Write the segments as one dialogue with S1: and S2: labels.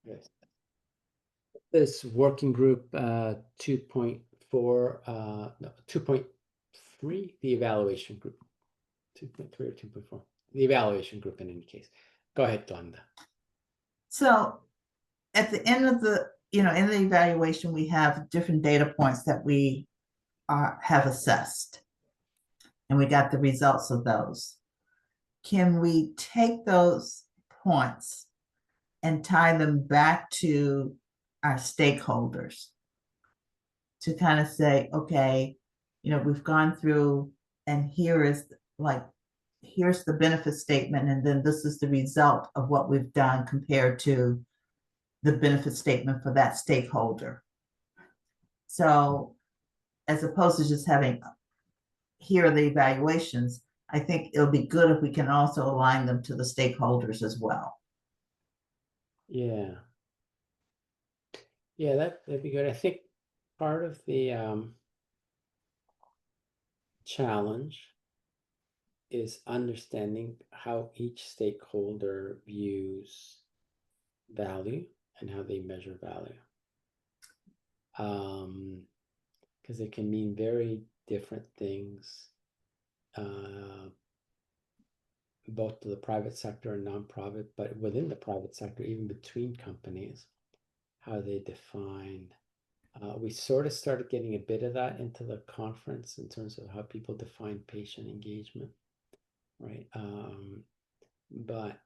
S1: Yes. This working group 2.4, no, 2.3, the evaluation group. 2.3 or 2.4, the evaluation group in any case. Go ahead, Glenda.
S2: So at the end of the, in the evaluation, we have different data points that we have assessed, and we got the results of those. Can we take those points and tie them back to our stakeholders to kind of say, okay, we've gone through, and here's the benefit statement, and then this is the result of what we've done compared to the benefit statement for that stakeholder. So as opposed to just having, here are the evaluations, I think it'll be good if we can also align them to the stakeholders as well.
S1: Yeah. Yeah, that'd be good. I think part of the challenge is understanding how each stakeholder views value and how they measure value. Because it can mean very different things, both to the private sector and nonprofit, but within the private sector, even between companies, how they define. We sort of started getting a bit of that into the conference in terms of how people define patient engagement, right? But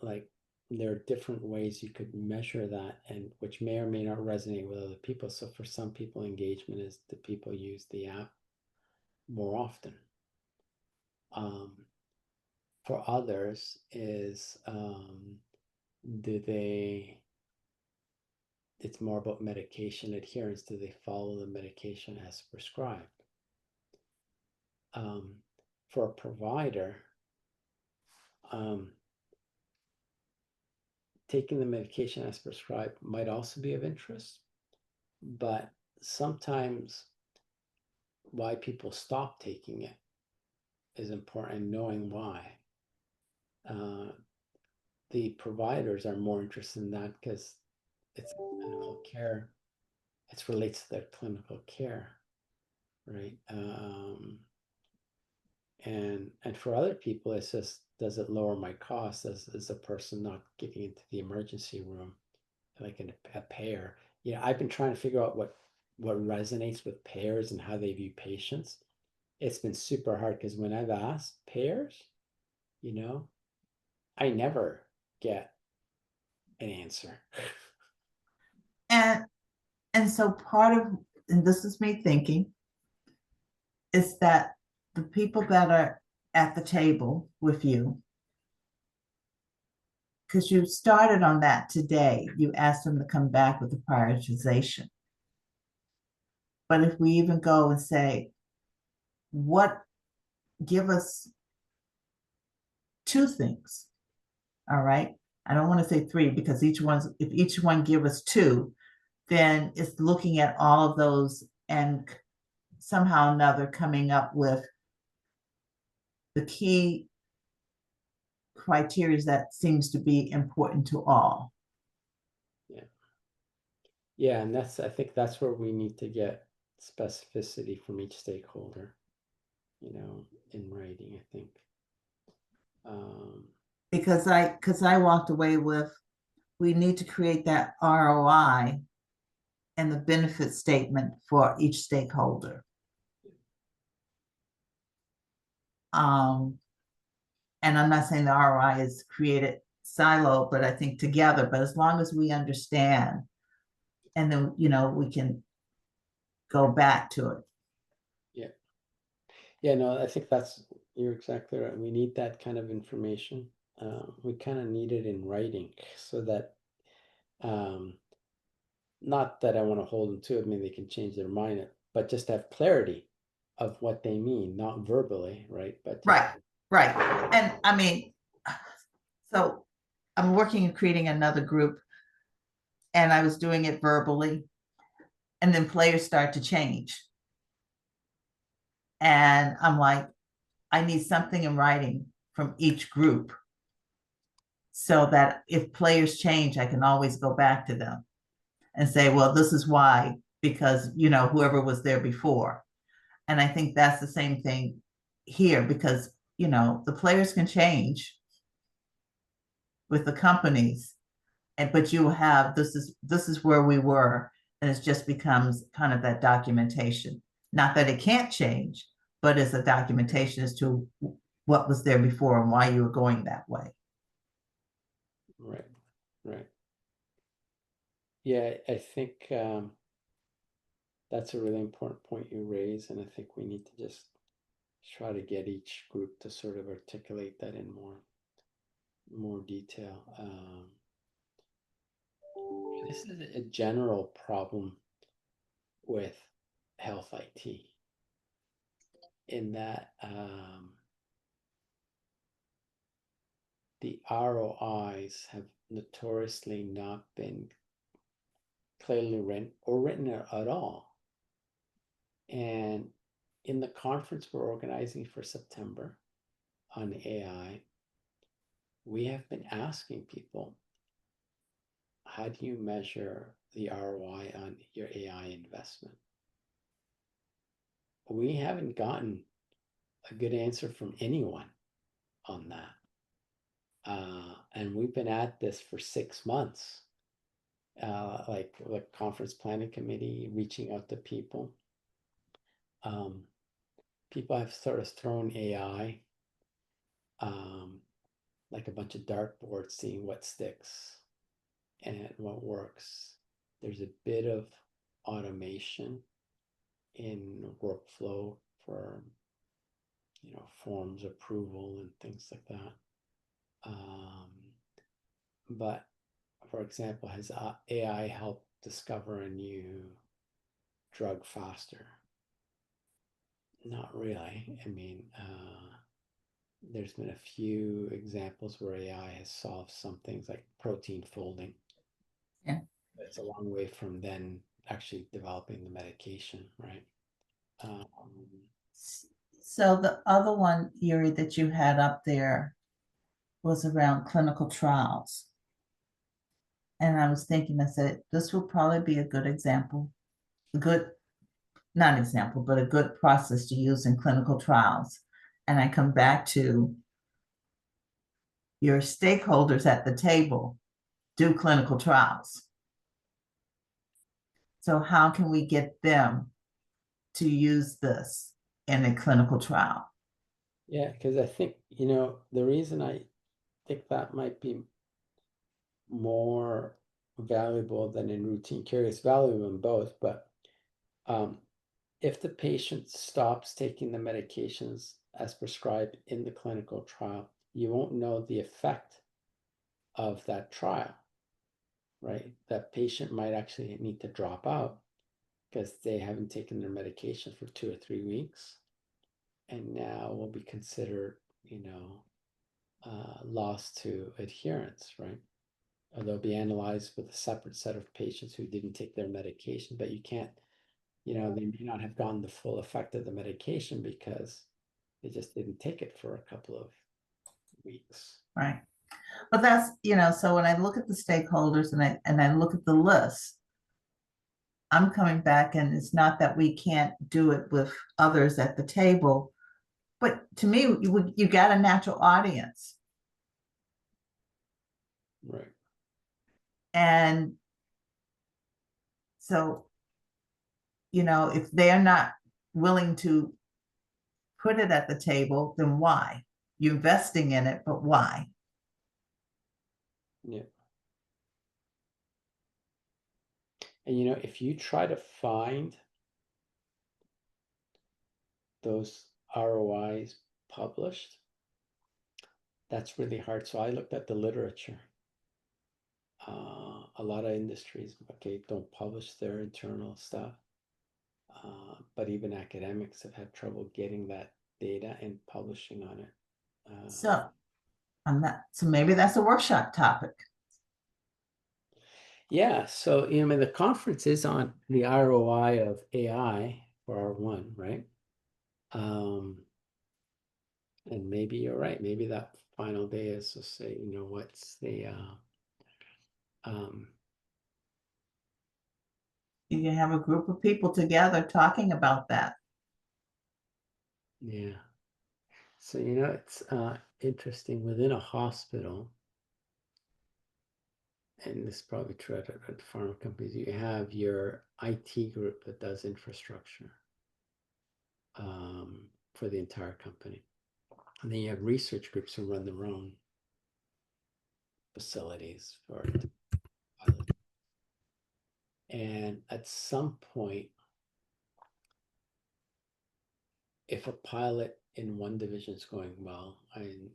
S1: like there are different ways you could measure that, and which may or may not resonate with other people. So for some people, engagement is the people use the app more often. For others is do they, it's more about medication adherence. Do they follow the medication as prescribed? For a provider, taking the medication as prescribed might also be of interest, but sometimes why people stop taking it is important, and knowing why. The providers are more interested in that because it's clinical care. It relates to their clinical care, right? And for other people, it's just, does it lower my costs as a person not getting into the emergency room, like a payer? I've been trying to figure out what resonates with payers and how they view patients. It's been super hard because when I've asked payers, I never get an answer.
S2: And so part of, and this is me thinking, is that the people that are at the table with you, because you started on that today, you asked them to come back with a prioritization. But if we even go and say, give us 2 things, all right? I don't want to say 3 because if each one give us 2, then it's looking at all of those and somehow or another coming up with the key criteria that seems to be important to all.
S1: Yeah, and I think that's where we need to get specificity from each stakeholder, in writing, I think.
S2: Because I walked away with, we need to create that ROI and the benefit statement for each stakeholder. And I'm not saying the ROI is created silo, but I think together, but as long as we understand, and then, we can go back to it.
S1: Yeah. Yeah, no, I think you're exactly right. We need that kind of information. We kind of need it in writing so that, not that I want to hold them to it, I mean, they can change their mind, but just have clarity of what they mean, not verbally, right? But
S2: right. And I mean, so I'm working and creating another group, and I was doing it verbally, and then players start to change. And I'm like, I need something in writing from each group so that if players change, I can always go back to them and say, well, this is why, because, whoever was there before. And I think that's the same thing here, because, the players can change with the companies, but you have, this is where we were, and it just becomes kind of that documentation. Not that it can't change, but it's a documentation as to what was there before and why you were going that way.
S1: Right, right. Yeah, I think that's a really important point you raise, and I think we need to just try to get each group to sort of articulate that in more detail. This is a general problem with health IT, in that the ROIs have notoriously not been clearly written at all. And in the conference we're organizing for September on AI, we have been asking people, how do you measure the ROI on your AI investment? We haven't gotten a good answer from anyone on that. And we've been at this for 6 months, like the conference planning committee, reaching out to people. People have sort of thrown AI, like a bunch of dartboards, seeing what sticks and what works. There's a bit of automation in workflow for, forms approval and things like that. But for example, has AI helped discover a new drug faster? Not really. I mean, there's been a few examples where AI has solved some things like protein folding.
S2: Yeah.
S1: It's a long way from then actually developing the medication, right?
S2: So the other one, Yuri, that you had up there was around clinical trials. And I was thinking, I said, this will probably be a good example, not example, but a good process to use in clinical trials. And I come back to your stakeholders at the table do clinical trials. So how can we get them to use this in a clinical trial?
S1: Yeah, because I think, the reason I think that might be more valuable than in routine care, is valuable in both, but if the patient stops taking the medications as prescribed in the clinical trial, you won't know the effect of that trial, right? That patient might actually need to drop out because they haven't taken their medication for 2 or 3 weeks, and now will be considered, loss to adherence, right? Or they'll be analyzed with a separate set of patients who didn't take their medication, but you can't, they may not have gotten the full effect of the medication because they just didn't take it for a couple of weeks.
S2: Right. But that's, so when I look at the stakeholders and I look at the list, I'm coming back, and it's not that we can't do it with others at the table, but to me, you got a natural audience.
S1: Right.
S2: And so, if they're not willing to put it at the table, then why? You're investing in it, but why?
S1: Yeah. And if you try to find those ROIs published, that's really hard. So I looked at the literature. A lot of industries, don't publish their internal stuff. But even academics have had trouble getting that data and publishing on it.
S2: So maybe that's a workshop topic.
S1: Yeah, so the conference is on the ROI of AI for R1, right? And maybe you're right. Maybe that final day is to say, you know, what's the
S2: You can have a group of people together talking about that.
S1: yeah. So, you know, it's interesting within a hospital, and this is probably true at pharma companies, you have your IT group that does infrastructure for the entire company. And then you have research groups who run their own facilities for pilot. And at some point, if a pilot in one division is going well, and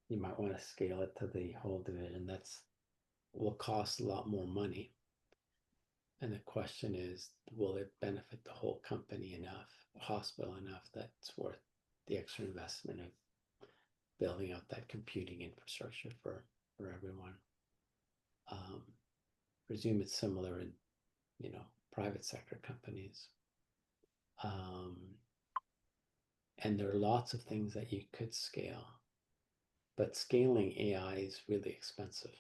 S1: you might want to scale it to the whole division, that's will cost a lot more money. And the question is, will it benefit the whole company enough, hospital enough, that's worth the extra investment of building out that computing infrastructure for everyone? Presume it's similar in, you know, private sector companies. And there are lots of things that you could scale, but scaling AI is really expensive.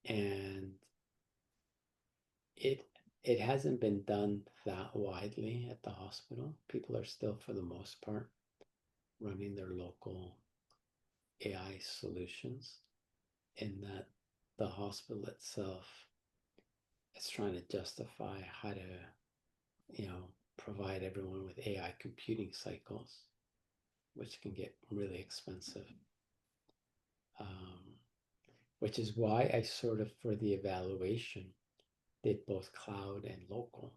S1: And it hasn't been done that widely at the hospital. People are still, for the most part, running their local AI solutions, in that the hospital itself is trying to justify how to, you know, provide everyone with AI computing cycles, which can get really expensive. Which is why I sort of, for the evaluation, did both cloud and local.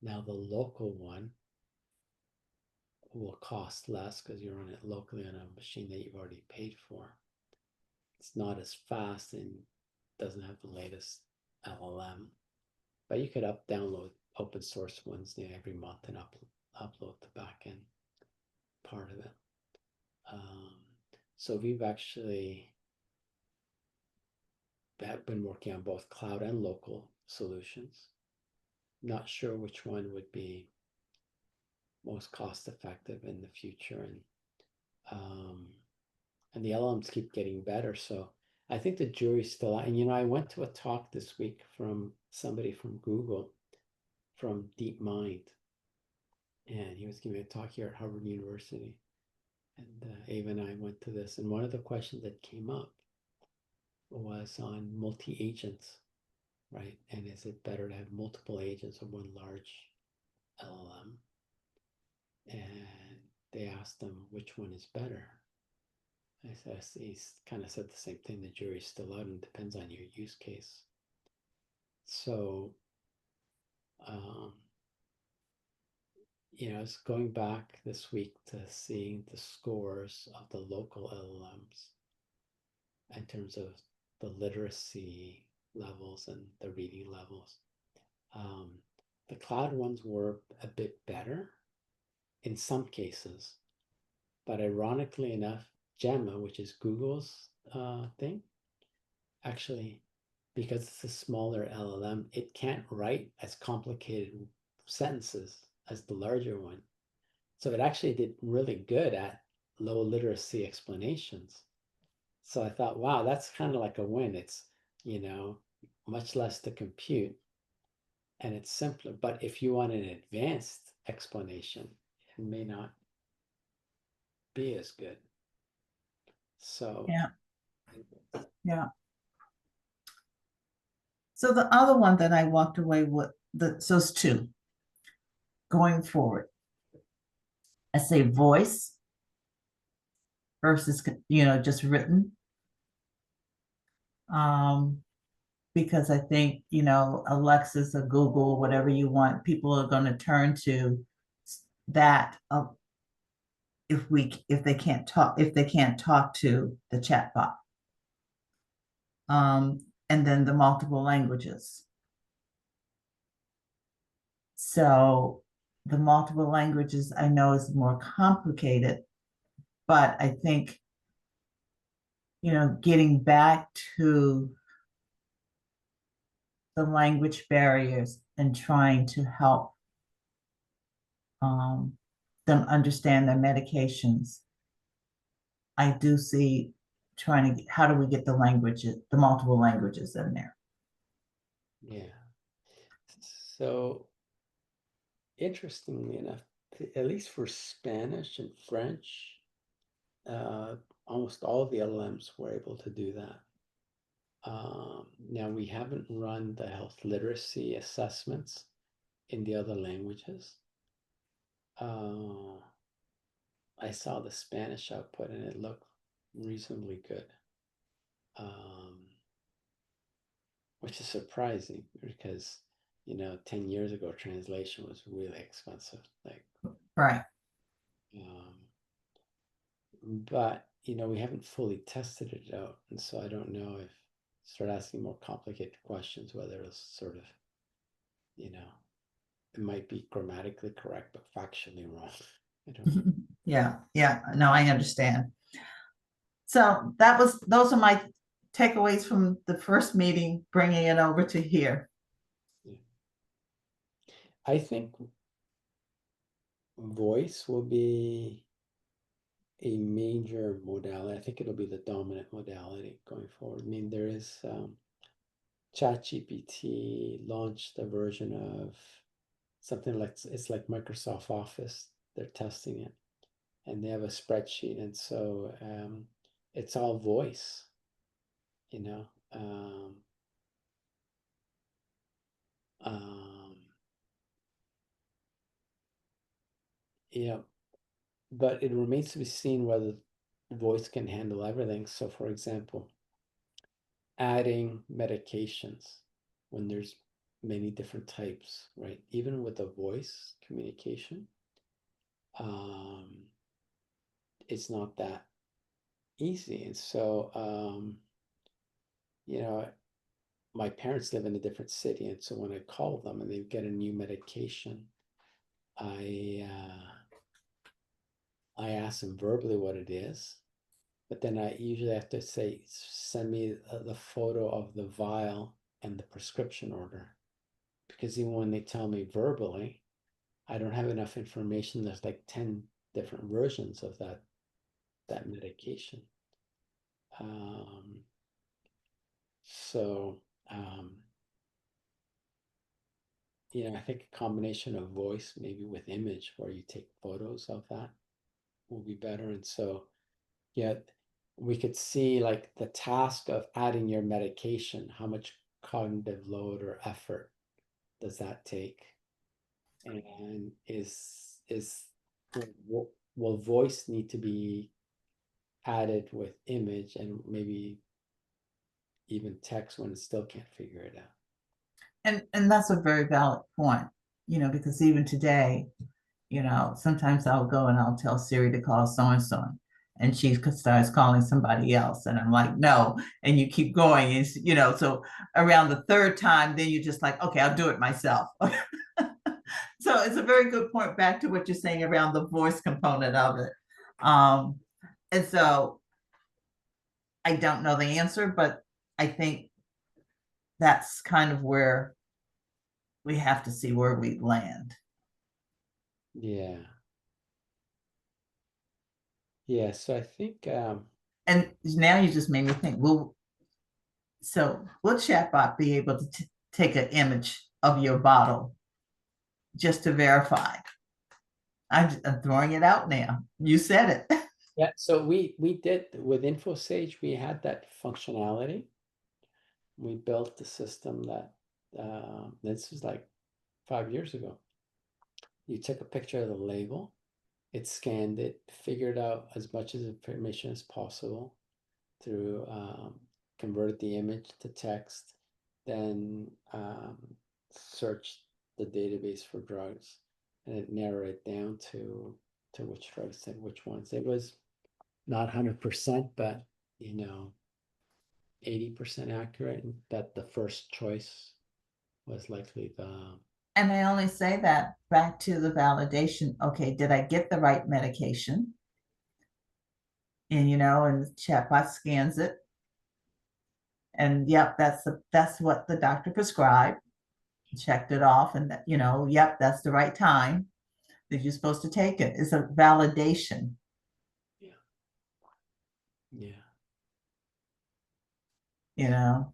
S1: Now the local one will cost less because you run it locally on a machine that you've already paid for. It's not as fast and doesn't have the latest LLM, but you could download open source ones every month and upload the backend part of it. So we've actually been working on both cloud and local solutions. Not sure which one would be most cost effective in the future, and the LLMs keep getting better. So I think the jury's still out. And you know, I went to a talk this week from somebody from Google, from DeepMind, and he was giving a talk here at Harvard University. And Ava and I went to this, and one of the questions that came up was on multi-agents, right? And is it better to have multiple agents or one large LLM? And they asked them which one is better. He kind of said the same thing. The jury's still out and depends on your use case. So, you know, I was going back this week to seeing the scores of the local LLMs in terms of the literacy levels and the reading levels. The cloud ones were a bit better in some cases, but ironically enough, Gemma, which is Google's thing, actually, because it's a smaller LLM, it can't write as complicated sentences as the larger one. So it actually did really good at low literacy explanations. So I thought, wow, that's kind of like a win. It's, you know, much less to compute and it's simpler. But if you want an advanced explanation, it may not be as good. So
S2: yeah. So the other one that I walked away with, so it's two going forward. I say voice versus, you know, just written. Because I think, you know, Alexa's or Google, whatever you want, people are going to turn to that if they can't talk to the chatbot. And then the multiple languages. So the multiple languages I know is more complicated, but I think, you know, getting back to the language barriers and trying to help them understand their medications. I do see trying to, how do we get the languages, the multiple languages in there?
S1: Yeah. So interestingly enough, at least for Spanish and French, almost all the LLMs were able to do that. Now we haven't run the health literacy assessments in the other languages. I saw the Spanish output and it looked reasonably good, which is surprising because 10 years ago translation was really expensive. Like,
S2: Right.
S1: But we haven't fully tested it out, and so I don't know if start asking more complicated questions whether it's sort of it might be grammatically correct but factually wrong. I don't know.
S2: Yeah, no, I understand. So those are my takeaways from the first meeting, bringing it over to here.
S1: Yeah. I think voice will be a major modality. I think it'll be the dominant modality going forward. I mean, there is ChatGPT launched a version of something like, it's like Microsoft Office. They're testing it, and they have a spreadsheet, and so it's all voice. But it remains to be seen whether voice can handle everything. So, for example, adding medications when there's many different types, right? Even with the voice communication, it's not that easy. And so, my parents live in a different city, and so when I call them and they get a new medication, I ask them verbally what it is, but then I usually have to say, send me the photo of the vial and the prescription order, because even when they tell me verbally, I don't have enough information. There's like 10 different versions of that medication. So, I think a combination of voice, maybe with image, where you take photos of that, will be better. And so, yeah, we could see like the task of adding your medication, how much cognitive load or effort does that take? And will voice need to be added with image and maybe even text when it still can't figure it out?
S2: And that's a very valid point, because even today, sometimes I'll go and I'll tell Siri to call so-and-so, and she starts calling somebody else, and I'm like, no, and you keep going, and so around the third time, then you're just like, okay, I'll do it myself. So it's a very good point back to what you're saying around the voice component of it. And so I don't know the answer, but I think that's kind of where we have to see where we land.
S1: Yeah. Yeah, so I think
S2: and now you just made me think, will chatbot be able to take an image of your bottle just to verify? I'm throwing it out now. You said it.
S1: Yeah, so we did with InfoSage, we had that functionality. We built the system that this was like 5 years ago. You took a picture of the label, it scanned it, figured out as much as information as possible through converted the image to text, then searched the database for drugs, and it narrowed it down to which drugs and which ones. It was not 100%, but 80% accurate, and that the first choice was likely the.
S2: And I only say that back to the validation. Okay, did I get the right medication? And and the chatbot scans it, and yep, that's what the doctor prescribed. Checked it off, and yep, that's the right time. that you're supposed to take it. It's a validation.
S1: Yeah.
S2: You know.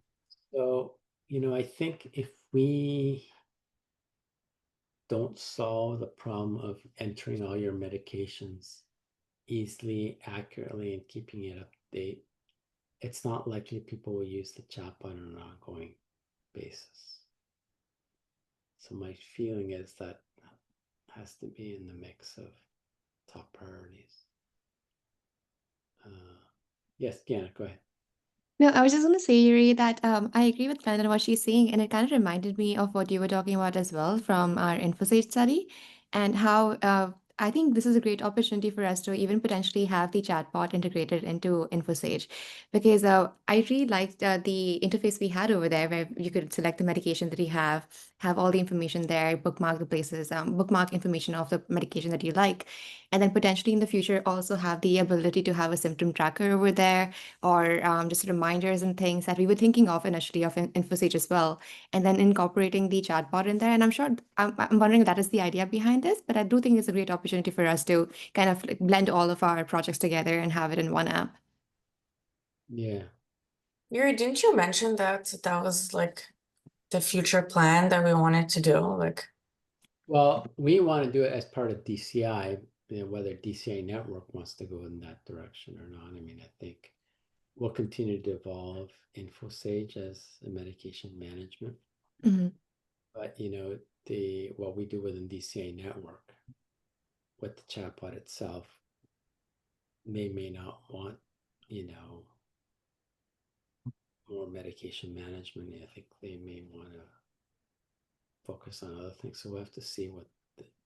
S1: So, I think if we don't solve the problem of entering all your medications easily, accurately, and keeping it up to date, it's not likely people will use the chatbot on an ongoing basis. So my feeling is that has to be in the mix of top priorities. Yes, Deanna, go ahead.
S3: No, I was just going to say, Yuri, that I agree with Glenda and what she's saying, and it kind of reminded me of what you were talking about as well from our InfoSage study, and how I think this is a great opportunity for us to even potentially have the chatbot integrated into InfoSage, because I really liked the interface we had over there, where you could select the medication that you have all the information there, bookmark the places, bookmark information of the medication that you like, and then potentially in the future also have the ability to have a symptom tracker over there, or just reminders and things that we were thinking of initially of InfoSage as well, and then incorporating the chatbot in there. And I'm sure, I'm wondering if that is the idea behind this, but I do think it's a great opportunity for us to kind of like blend all of our projects together and have it in one app.
S1: Yeah.
S4: Yuri, didn't you mention that that was like the future plan that we wanted to do? Like,
S1: Well, we want to do it as part of DCI, whether DCI Network wants to go in that direction or not. I mean, I think we'll continue to evolve InfoSage as a medication management.
S3: Mhm.
S1: But what we do within DCA Network with the chatbot itself, they may not want, more medication management. I think they may want to focus on other things. So we'll have to see what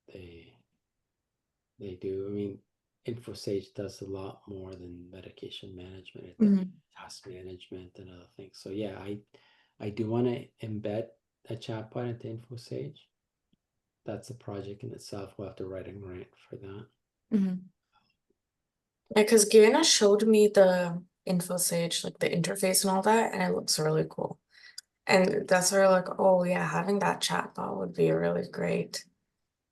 S1: they do. I mean, InfoSage does a lot more than medication management. It does task management and other things. So yeah, I do want to embed a chatbot into InfoSage. That's a project in itself. We'll have to write a grant for that.
S3: Mhm.
S4: because Gina showed me the InfoSage, like the interface and all that, and it looks really cool. And that's where like, oh yeah, having that chatbot would be a really great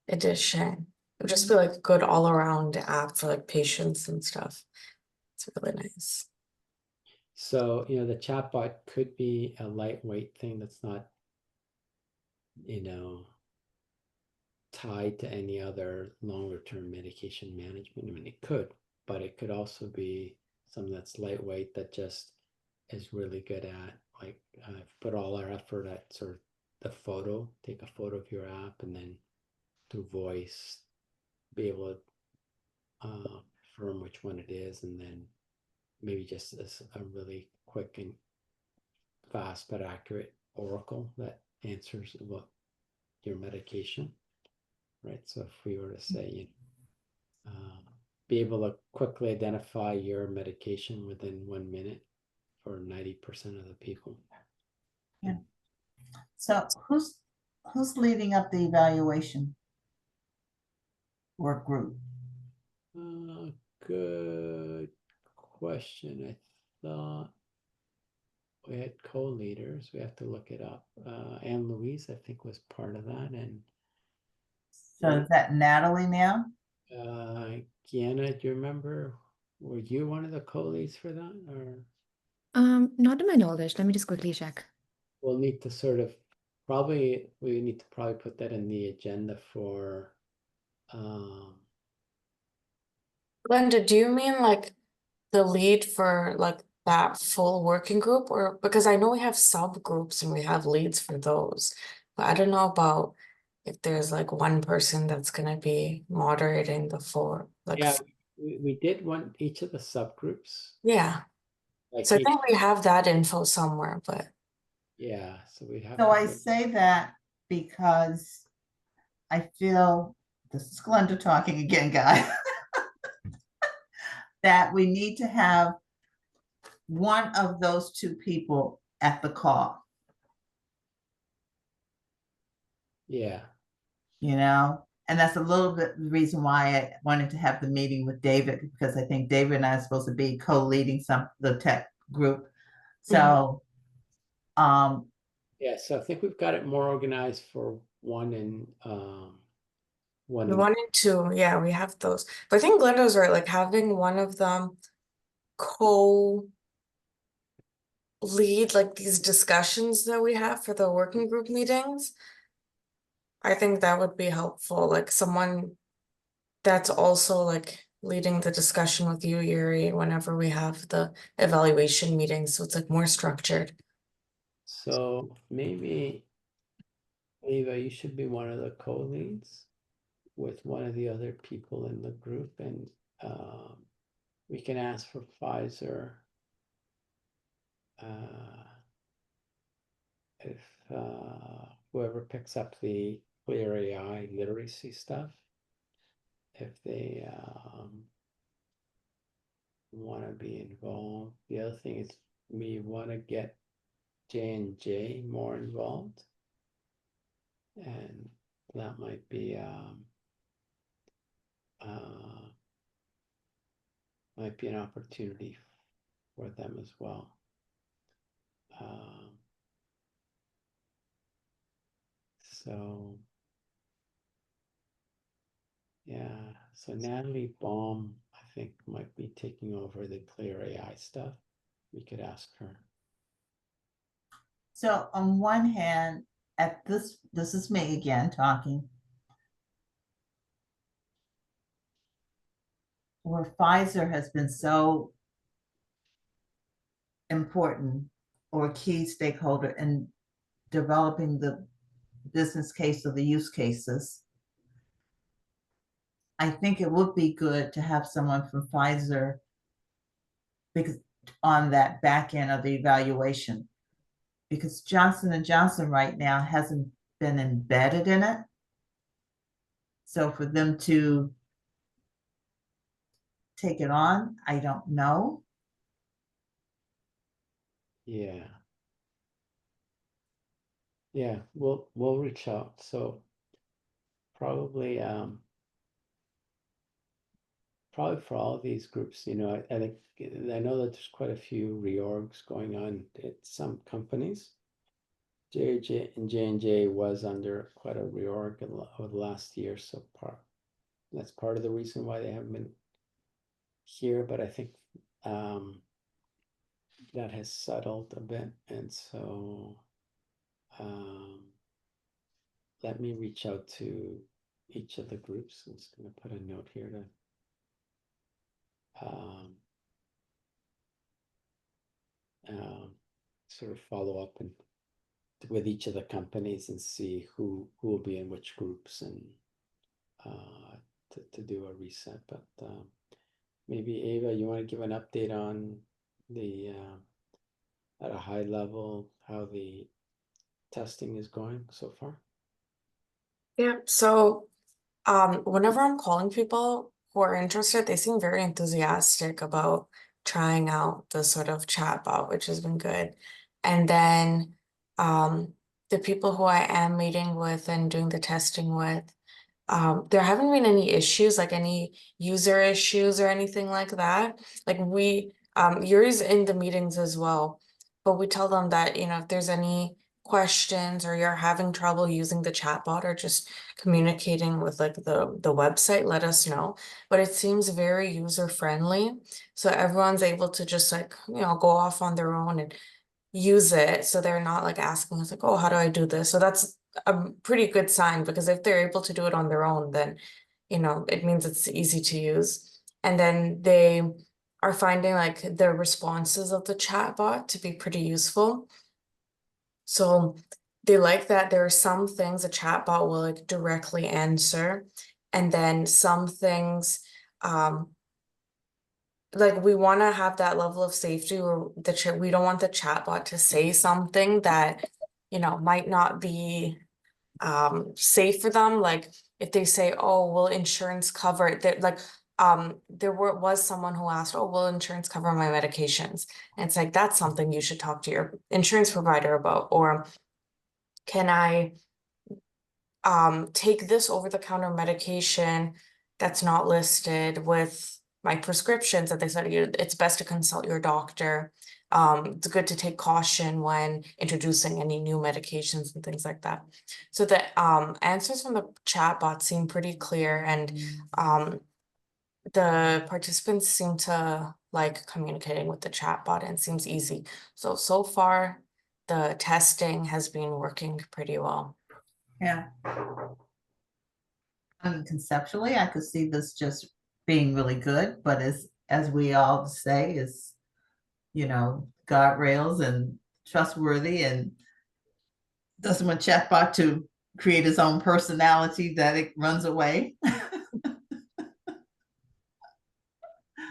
S4: addition. It would just be like a good all around app for like patients and stuff. It's really nice.
S1: So, the chatbot could be a lightweight thing that's not, tied to any other longer term medication management. I mean, it could, but it could also be something that's lightweight that just is really good at, like, put all our effort at sort of the photo, take a photo of your app, and then through voice, be able to confirm which one it is, and then maybe just as a really quick and fast but accurate oracle that answers what your medication, right? So if we were to say, be able to quickly identify your medication within 1 minute for 90% of the people.
S2: Yeah. So who's leading up the evaluation work group?
S1: Good question. I thought we had co-leaders. We have to look it up. Anne Louise, I think, was part of that. And
S2: So is that Natalie now?
S1: Gianna, do you remember? Were you one of the co-leads for that, or?
S3: Not to my knowledge. Let me just quickly check.
S1: We'll need to we need to probably put that in the agenda for.
S4: Glenda, do you mean like the lead for like that full working group, or because I know we have subgroups and we have leads for those, but I don't know about if there's like one person that's gonna be moderating the full, like,
S1: Yeah, we did want each of the subgroups.
S4: yeah.
S1: Like
S4: So I think we have that info somewhere, but
S1: yeah, so we have.
S2: So I say that because I feel, this is Glenda talking again, guys, that we need to have one of those two people at the call,
S1: Yeah.
S2: And that's a little bit the reason why I wanted to have the meeting with David, because I think David and I are supposed to be co-leading the tech group. So,
S1: yeah, so I think we've got it more organized for one one
S4: The
S1: and
S4: 1 and 2, yeah, we have those. But I think Glenda was right, like having one of them co-lead like these discussions that we have for the working group meetings. I think that would be helpful, like someone that's also like leading the discussion with you, Yuri, whenever we have the evaluation meetings, so it's like more structured.
S1: So maybe, Ava, you should be one of the co-leads with one of the other people in the group, and we can ask for Pfizer. If whoever picks up the Clear AI literacy stuff, if they want to be involved. The other thing is we want to get J&J more involved, and that might be an opportunity for them as well. So yeah, so Natalie Baum, I think, might be taking over the Clear AI stuff. We could ask her.
S2: So on one hand, this is me again talking. Where Pfizer has been so important or a key stakeholder in developing the business case or the use cases, I think it would be good to have someone from Pfizer because on that back end of the evaluation, because Johnson & Johnson right now hasn't been embedded in it. So for them to take it on, I don't know.
S1: Yeah. Yeah, we'll reach out. So probably for all of these groups, I think I know that there's quite a few reorgs going on at some companies. J&J was under quite a reorg over the last year, so that's part of the reason why they haven't been here. But I think that has settled a bit, and so let me reach out to each of the groups. I'm just going to put a note here to sort of follow up and with each of the companies and see who will be in which groups, and to do a reset. But maybe Ava, you want to give an update on the at a high level how the testing is going so far?
S4: Yeah, so whenever I'm calling people who are interested, they seem very enthusiastic about trying out the sort of chatbot, which has been good. And then the people who I am meeting with and doing the testing with, there haven't been any issues, like any user issues or anything like that. Like Yuri's in the meetings as well, but we tell them that, if there's any questions or you're having trouble using the chatbot or just communicating with like the website, let us know. But it seems very user friendly, so everyone's able to just like go off on their own and use it, so they're not like asking us like, oh, how do I do this? So that's a pretty good sign, because if they're able to do it on their own, then it means it's easy to use. And then they are finding like the responses of the chatbot to be pretty useful. So they like that there are some things a chatbot will like directly answer, and then some things like we want to have that level of safety where we don't want the chatbot to say something that might not be safe for them. Like if they say, oh, will insurance cover it? Like there was someone who asked, oh, will insurance cover my medications? And it's like, that's something you should talk to your insurance provider about. Or can I take this over-the-counter medication that's not listed with my prescriptions? That they said it's best to consult your doctor. it's good to take caution when introducing any new medications and things like that. So the answers from the chatbot seem pretty clear, and the participants seem to like communicating with the chatbot, and it seems easy. So far, the testing has been working pretty well.
S2: Yeah. I mean, conceptually, I could see this just being really good, but as we all say, is, you know, guardrails and trustworthy, and doesn't want chatbot to create his own personality that it runs away.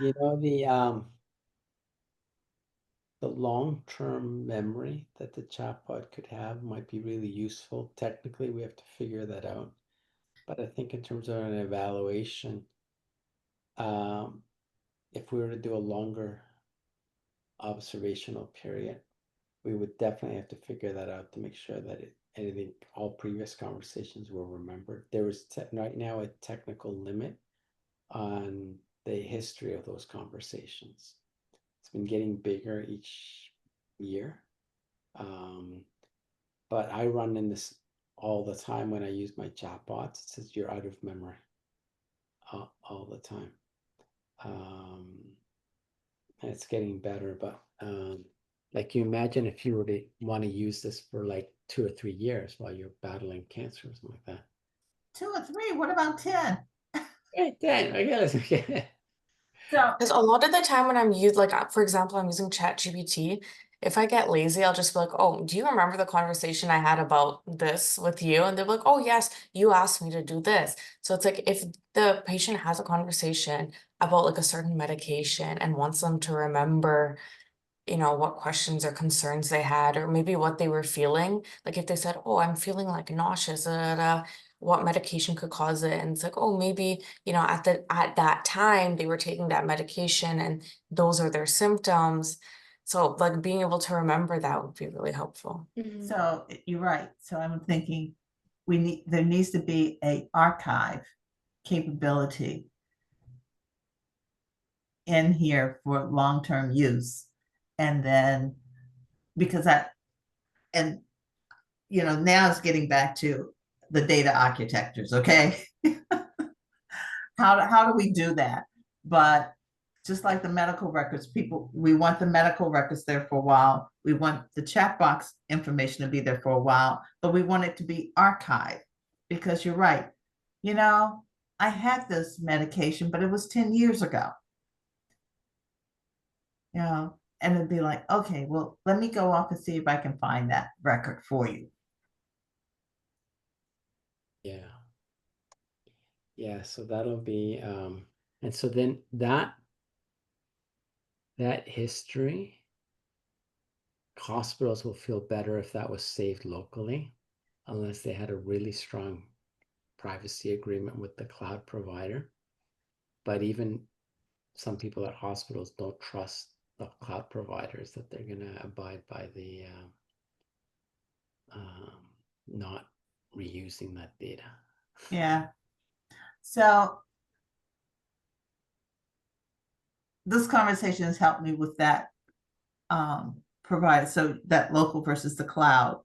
S1: You know, the long-term memory that the chatbot could have might be really useful. Technically, we have to figure that out. But I think in terms of an evaluation, if we were to do a longer observational period, we would definitely have to figure that out to make sure that anything, all previous conversations were remembered. There is right now a technical limit on the history of those conversations. It's been getting bigger each year. But I run in this all the time when I use my chatbots. It says you're out of memory all the time. And it's getting better, but like you imagine if you were to want to use this for like 2 or 3 years while you're battling cancer or something like that.
S2: 2 or 3, what about 10?
S1: Hey, 10, I guess.
S2: So,
S4: Because a lot of the time when I'm for example, I'm using ChatGPT, if I get lazy, I'll just be like, oh, do you remember the conversation I had about this with you? And they're like, oh, yes, you asked me to do this. So it's like if the patient has a conversation about like a certain medication and wants them to remember, you know, what questions or concerns they had, or maybe what they were feeling. Like if they said, oh, I'm feeling like nauseous, what medication could cause it? And it's like, oh, maybe, you know, at that time they were taking that medication and those are their symptoms. So like being able to remember that would be really helpful.
S2: so you're right. So I'm thinking there needs to be a archive capability in here for long-term use. And then because you know, now it's getting back to the data architectures, okay? How do we do that? But just like the medical records, we want the medical records there for a while. We want the chat box information to be there for a while, but we want it to be archived, because you're right. You know, I had this medication, but it was 10 years ago. You know, and it'd be like, okay, well, let me go off and see if I can find that record for you.
S1: Yeah. Yeah, so that'll be and so then that history, hospitals will feel better if that was saved locally, unless they had a really strong privacy agreement with the cloud provider. But even some people at hospitals don't trust the cloud providers that they're going to abide by the not reusing that data.
S2: Yeah. So this conversation has helped me with that provider, so that local versus the cloud.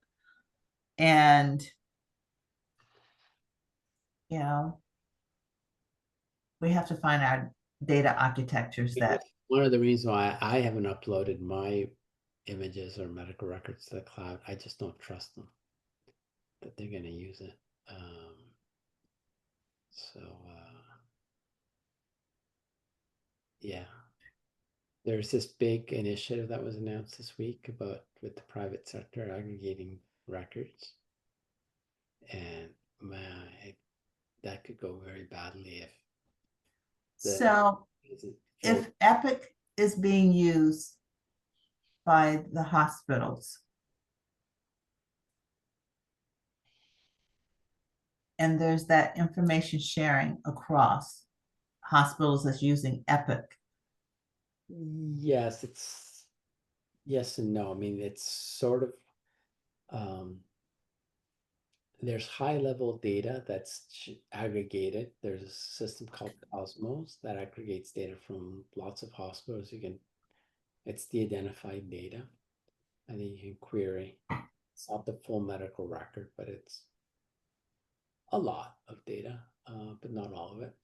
S2: And you know, we have to find our data architectures that
S1: One of the reasons why I haven't uploaded my images or medical records to the cloud, I just don't trust them that they're going to use it. Yeah, there's this big initiative that was announced this week about with the private sector aggregating records, and man, that could go very badly if
S2: so if Epic is being used by the hospitals and there's that information sharing across hospitals that's using Epic.
S1: Yes, it's yes and no. I mean, it's sort of there's high level data that's aggregated. There's a system called Cosmos that aggregates data from lots of hospitals. You can It's the identified data, and then you can query. It's not the full medical record, but it's a lot of data, but not all of it.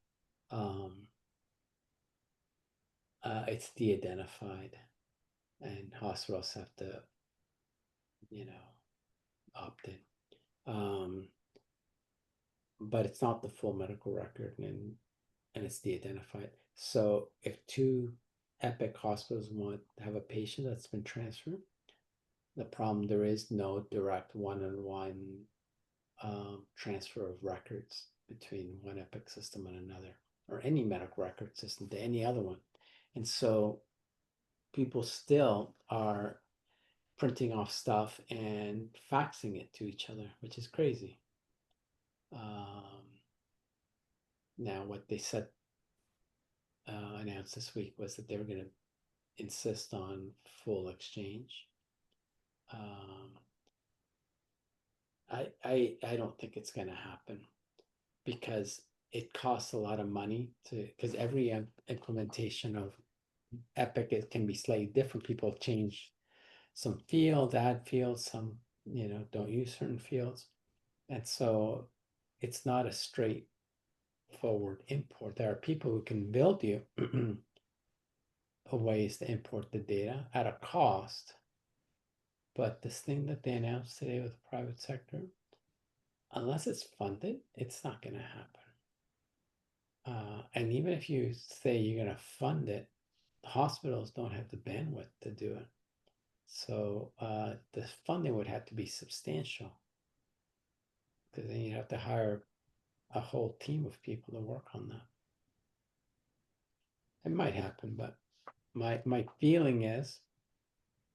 S1: It's de-identified, and hospitals have to, opt in. But it's not the full medical record, and it's de-identified. So if two Epic hospitals want to have a patient that's been transferred, the problem, there is no direct one-on-one transfer of records between one Epic system and another, or any medical record system to any other one. And so people still are printing off stuff and faxing it to each other, which is crazy. Now, what they said, announced this week, was that they were going to insist on full exchange. I don't think it's going to happen, because it costs a lot of money because every implementation of Epic, it can be slightly different. People change some fields, add fields, some don't use certain fields, and so it's not a straightforward import. There are people who can build you ways to import the data at a cost, but this thing that they announced today with the private sector, unless it's funded, it's not going to happen. And even if you say you're going to fund it, hospitals don't have the bandwidth to do it. So the funding would have to be substantial, because then you'd have to hire a whole team of people to work on that. It might happen, but my feeling is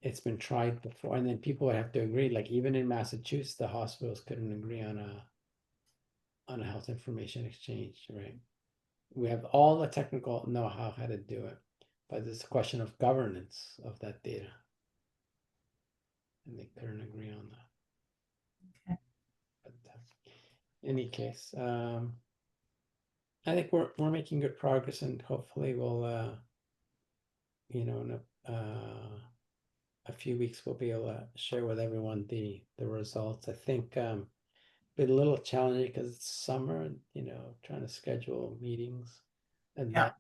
S1: it's been tried before, and then people would have to agree. Like even in Massachusetts, the hospitals couldn't agree on a health information exchange, right? We have all the technical know-how how to do it, but it's a question of governance of that data, and they couldn't agree on that.
S2: Okay.
S1: But in any case, I think we're making good progress, and hopefully we'll in a few weeks we'll be able to share with everyone the results. I think been a little challenging because it's summer, trying to schedule meetings, and
S2: Yeah.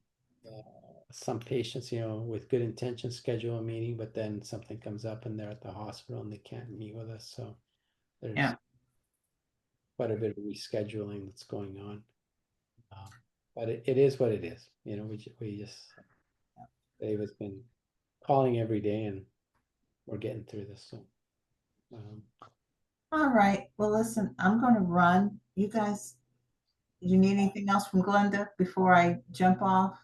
S1: some patients, with good intentions schedule a meeting, but then something comes up and they're at the hospital and they can't meet with us. So there's quite a bit of rescheduling that's going on. But it is what it is. We just, Dave has been calling every day, and we're getting through this. So
S2: All right. Well, listen, I'm going to run. You guys, you need anything else from Glenda before I jump off?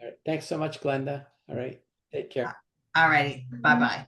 S1: all right. Thanks so much, Glenda. All right. Take care.
S2: All righty. Bye-bye.